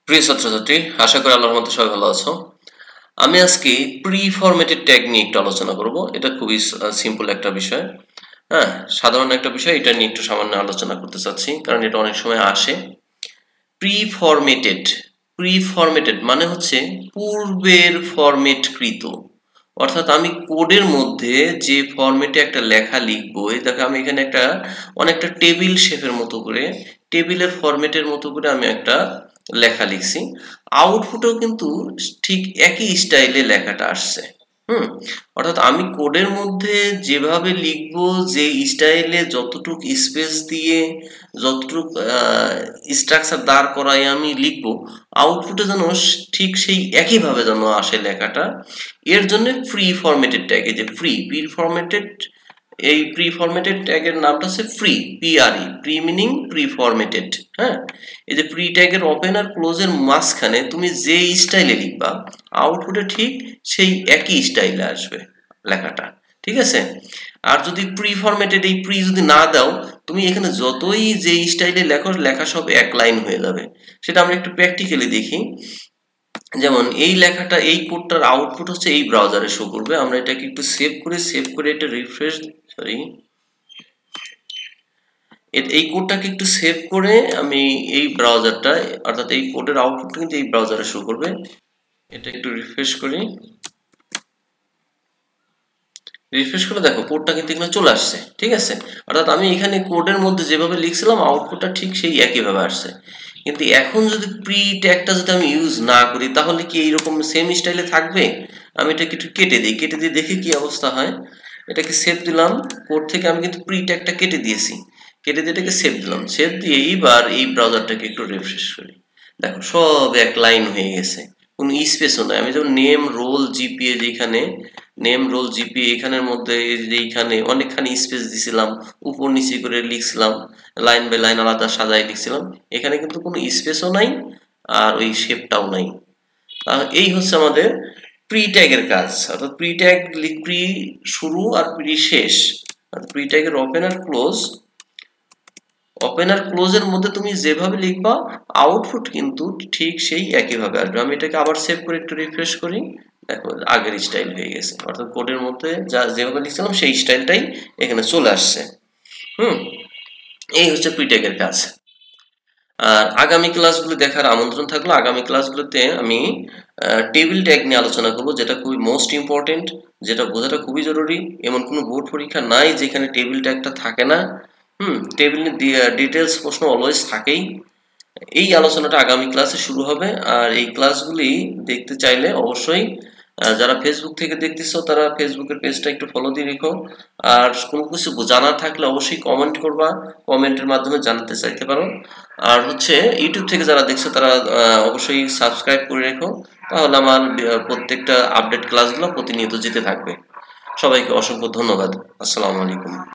প্রিয় ছাত্রছাত্রী, আশা করি আল্লাহর রহমতে সবাই ভালো আছো। আমি আজকে প্রি ফরম্যাটেড ট্যাগ নিয়ে একটু আলোচনা করব। এটা খুবই সিম্পল একটা বিষয়। হ্যাঁ, সাধারণ একটা বিষয়। এটা নিয়ে একটু সামান্য আলোচনা করতে চাচ্ছি, কারণ এটা অনেক সময় আসে। প্রি ফরম্যাটেড মানে হচ্ছে পূর্বের ফরম্যাটকৃত। অর্থাৎ আমি কোডের মধ্যে যে ফরম্যাটে একটা লেখা লিখবো, এই দেখো আমি এখানে একটা অনেকটা টেবিল শেপের মতো করে, টেবিলের ফরম্যাটের মতো করে আমি একটা লেখা লিখছি। আউটপুটেও কিন্তু ঠিক একই স্টাইলে লেখাটা আসছে। অর্থাৎ আমি কোডের মধ্যে যেভাবে লিখবো, যে স্টাইলে যতটুক স্পেস দিয়ে যতটুক স্ট্রাকচার দাঁড় করাই আমি লিখবো, আউটপুটে যেন ঠিক সেই একইভাবে যেন আসে লেখাটা। এর জন্য প্রি ফরম্যাটেড ট্যাগ, এই যে প্রি ফরম্যাটেড ট্যাগের নামটা হচ্ছে প্রি মিনিং প্রি ফরম্যাটেড। হ্যাঁ, এই যে প্রি ট্যাগের ওপেন আর ক্লোজের মাঝখানে তুমি যে স্টাইলে লিখবা, আউটপুটে ঠিক সেই একই স্টাইলে আসবে লেখাটা। ঠিক আছে? আর যদি প্রি ফরম্যাটেড এই প্রি যদি না দাও, তুমি এখানে যতই যে স্টাইলে লেখো, লেখা সব এক লাইন হয়ে যাবে। সেটা আমরা একটু প্র্যাকটিক্যালি দেখি। যেমন এই লেখাটা, এই কোডটার আউটপুট হচ্ছে এই ব্রাউজারে শো করবে। আমরা এটাকে একটু সেভ করে এটা রিফ্রেশ, এই কোডটাকে একটু সেভ করে আমি এই ব্রাউজারটা, অর্থাৎ এই কোডের আউটপুট কিন্তু এই ব্রাউজারে শো করবে। এটা একটু রিফ্রেশ করি। রিফ্রেশ করে দেখো কোডটা কিন্তু এখানে চলে আসছে। ঠিক আছে? অর্থাৎ আমি এখানে কোডের মধ্যে যেভাবে লিখছিলাম, আউটপুটটা ঠিক সেই একইভাবে আসছে। কিন্তু এখন যদি প্রি ট্যাগটা যদি আমি ইউজ না করি, তাহলে কি এইরকম সেম স্টাইলে থাকবে? আমি এটাকে একটু কেটে দিয়ে দেখি কি অবস্থা হয়। এটাকে সেভ দিলাম। কোড থেকে আমি কিন্তু প্রি ট্যাগটা কেটে দিয়েছি। কেটে দিয়ে এটাকে সেভ দিলাম। সেভ দিয়ে এইবার এই ব্রাউজারটাকে একটু রিফ্রেশ করি। দেখো সব এক লাইন হয়ে গেছে, কোনো স্পেসও নাই। আমি যেমন নেম রোল জিপিএ, যেখানে নেম রোল জিপিএ এখানের মধ্যে এইখানে অনেকখানি স্পেস দিছিলাম, উপর নিচে করে লিখছিলাম, লাইন বাই লাইন আলাদা সাজাই লিখছিলাম। এখানে কিন্তু কোনো স্পেসও নাই, আর ওই শেপটাও নাই। এই হচ্ছে আমাদের প্রি ট্যাগের কাজ। অর্থাৎ প্রি শুরু আর প্রি শেষ। প্রি ট্যাগের ওপেন আর ক্লোজের মধ্যে তুমি যেভাবে লিখবা, আউটপুট কিন্তু ঠিক সেই একইভাবে আসবে। আমি এটাকে আবার সেভ করে একটু রিফ্রেশ করি। দেখো আগের স্টাইল হয়ে গেছে, অর্থাৎ কোডের মধ্যে যেভাবে লিখছিলাম সেই স্টাইলটাই এখানে চলে আসছে। এই হচ্ছে প্রি ট্যাগের কাজ। আর আগামী ক্লাসগুলো দেখার আমন্ত্রণ থাকলো। আগামী ক্লাসগুলোতে আমি টেবিল ট্যাগ নিয়ে আলোচনা করব, যেটা খুবই মোস্ট ইম্পর্টেন্ট, যেটা বোঝাটা খুবই জরুরি। এমন কোনো বোর্ড পরীক্ষা নাই যেখানে টেবিল ট্যাগটা থাকে না। টেবিল ডিটেলস প্রশ্ন অলওয়েজ থাকেই। এই আলোচনাটা আগামী ক্লাসে শুরু হবে। আর এই ক্লাসগুলি দেখতে চাইলে অবশ্যই যারা ফেসবুক থেকে দেখতেছো, তারা ফেসবুকের পেজটা একটু ফলো দিয়ে রেখো। আর কোনো কিছু জানার থাকলে অবশ্যই কমেন্ট করবা, কমেন্টের মাধ্যমে জানাতে চাইতে পারো। আর হচ্ছে ইউটিউব থেকে যারা দেখছো, তারা অবশ্যই সাবস্ক্রাইব করে রেখো, তাহলে আমার প্রত্যেকটা আপডেট ক্লাসগুলো প্রতিনিয়ত যেতে থাকবে। সবাইকে অসংখ্য ধন্যবাদ। আসসালামু আলাইকুম।